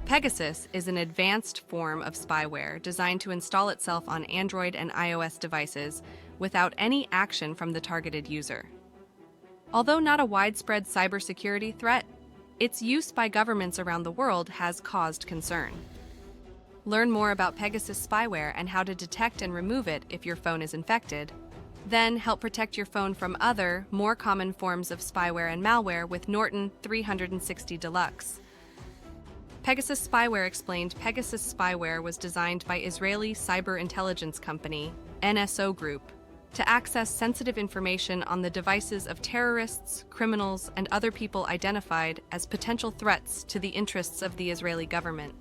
Pegasus is an advanced form of spyware designed to install itself on Android and iOS devices without any action from the targeted user. Although not a widespread cybersecurity threat, its use by governments around the world has caused concern. Learn more about Pegasus spyware and how to detect and remove it if your phone is infected. Then help protect your phone from other, more common forms of spyware and malware with Norton 360 Deluxe. Pegasus Spyware explained Pegasus Spyware was designed by Israeli cyber intelligence company, NSO Group, to access sensitive information on the devices of terrorists, criminals, and other people identified as potential threats to the interests of the Israeli government.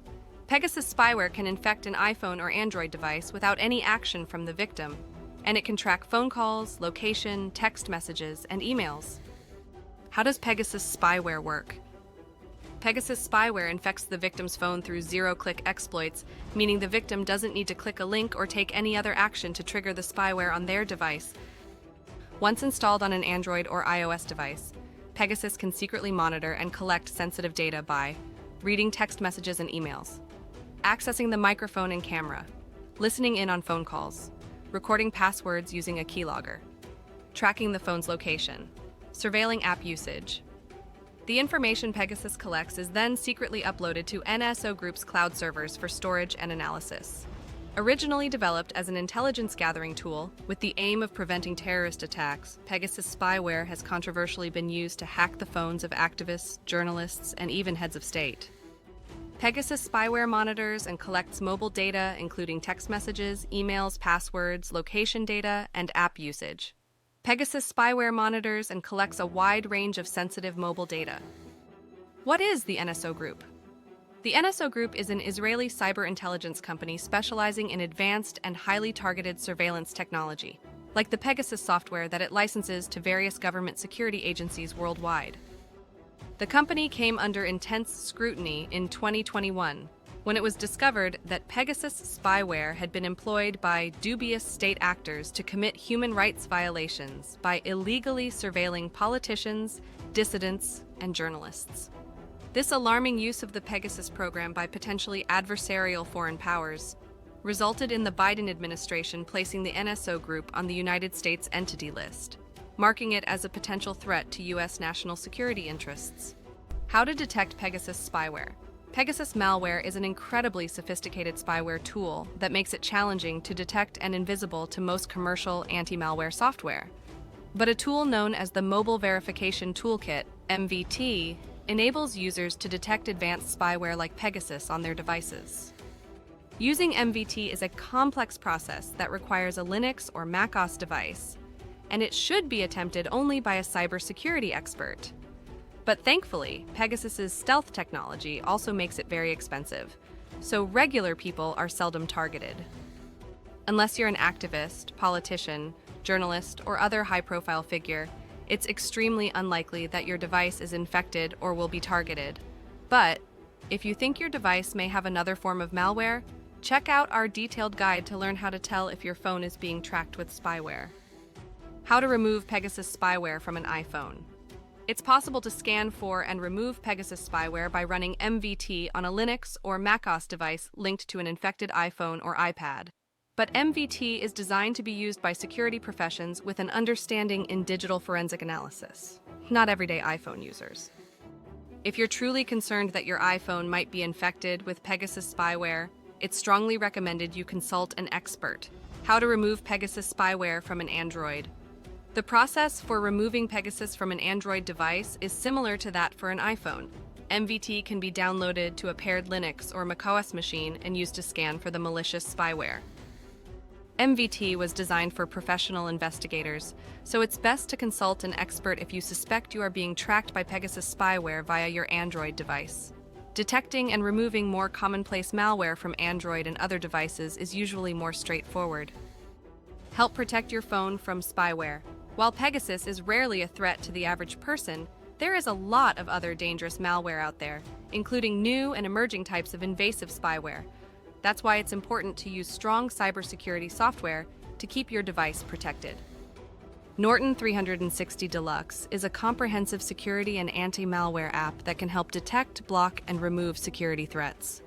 Pegasus Spyware can infect an iPhone or Android device without any action from the victim, and it can track phone calls, location, text messages, and emails. How does Pegasus Spyware work? Pegasus Spyware infects the victim's phone through zero-click exploits, meaning the victim doesn't need to click a link or take any other action to trigger the spyware on their device. Once installed on an Android or iOS device, Pegasus can secretly monitor and collect sensitive data by reading text messages and emails, accessing the microphone and camera, listening in on phone calls, recording passwords using a keylogger, tracking the phone's location, surveilling app usage. The information Pegasus collects is then secretly uploaded to NSO Group's cloud servers for storage and analysis. Originally developed as an intelligence-gathering tool with the aim of preventing terrorist attacks, Pegasus spyware has controversially been used to hack the phones of activists, journalists, and even heads of state. Pegasus spyware monitors and collects mobile data, including text messages, emails, passwords, location data, and app usage. Pegasus spyware monitors and collects a wide range of sensitive mobile data. What is the NSO Group? The NSO Group is an Israeli cyber intelligence company specializing in advanced and highly targeted surveillance technology, like the Pegasus software that it licenses to various government security agencies worldwide. The company came under intense scrutiny in 2021 when it was discovered that Pegasus spyware had been employed by dubious state actors to commit human rights violations by illegally surveilling politicians, dissidents, and journalists. This alarming use of the Pegasus program by potentially adversarial foreign powers resulted in the Biden administration placing the NSO Group on the United States Entity List, marking it as a potential threat to U.S. national security interests. How to detect Pegasus spyware? Pegasus malware is an incredibly sophisticated spyware tool that makes it challenging to detect and invisible to most commercial anti-malware software. But a tool known as the Mobile Verification Toolkit, MVT, enables users to detect advanced spyware like Pegasus on their devices. Using MVT is a complex process that requires a Linux or macOS device, and it should be attempted only by a cybersecurity expert. But thankfully, Pegasus's stealth technology also makes it very expensive, so regular people are seldom targeted. Unless you're an activist, politician, journalist, or other high-profile figure, it's extremely unlikely that your device is infected or will be targeted. But if you think your device may have another form of malware, check out our detailed guide to learn how to tell if your phone is being tracked with spyware. How to remove Pegasus spyware from an iPhone. It's possible to scan for and remove Pegasus spyware by running MVT on a Linux or macOS device linked to an infected iPhone or iPad. But MVT is designed to be used by security professions with an understanding in digital forensic analysis, not everyday iPhone users. If you're truly concerned that your iPhone might be infected with Pegasus spyware, it's strongly recommended you consult an expert. How to remove Pegasus spyware from an Android. The process for removing Pegasus from an Android device is similar to that for an iPhone. MVT can be downloaded to a paired Linux or macOS machine and used to scan for the malicious spyware. MVT was designed for professional investigators, so it's best to consult an expert if you suspect you are being tracked by Pegasus spyware via your Android device. Detecting and removing more commonplace malware from Android and other devices is usually more straightforward. Help protect your phone from spyware. While Pegasus is rarely a threat to the average person, there is a lot of other dangerous malware out there, including new and emerging types of invasive spyware. That's why it's important to use strong cybersecurity software to keep your device protected. Norton 360 Deluxe is a comprehensive security and anti-malware app that can help detect, block, and remove security threats.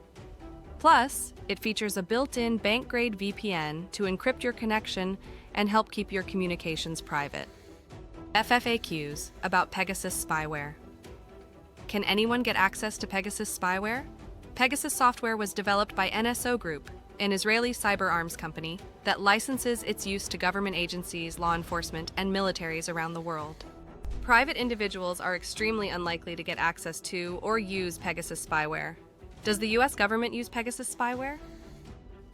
Plus, it features a built-in bank-grade VPN to encrypt your connection and help keep your communications private. FFAQs about Pegasus Spyware. Can anyone get access to Pegasus Spyware? Pegasus software was developed by NSO Group, an Israeli cyber arms company that licenses its use to government agencies, law enforcement, and militaries around the world. Private individuals are extremely unlikely to get access to or use Pegasus spyware. Does the US government use Pegasus spyware?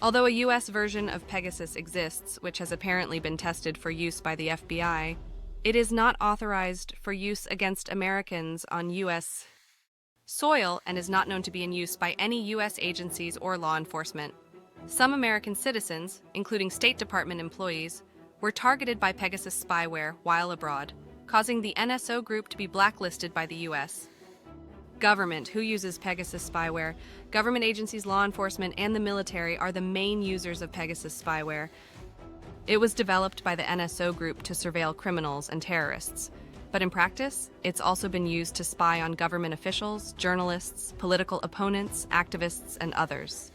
Although a US version of Pegasus exists, which has apparently been tested for use by the FBI, it is not authorized for use against Americans on US soil and is not known to be in use by any US agencies or law enforcement. Some American citizens, including State Department employees, were targeted by Pegasus spyware while abroad, causing the NSO Group to be blacklisted by the US. Government, who uses Pegasus spyware? Government agencies, law enforcement, and the military are the main users of Pegasus spyware. It was developed by the NSO Group to surveil criminals and terrorists. But in practice, it's also been used to spy on government officials, journalists, political opponents, activists, and others.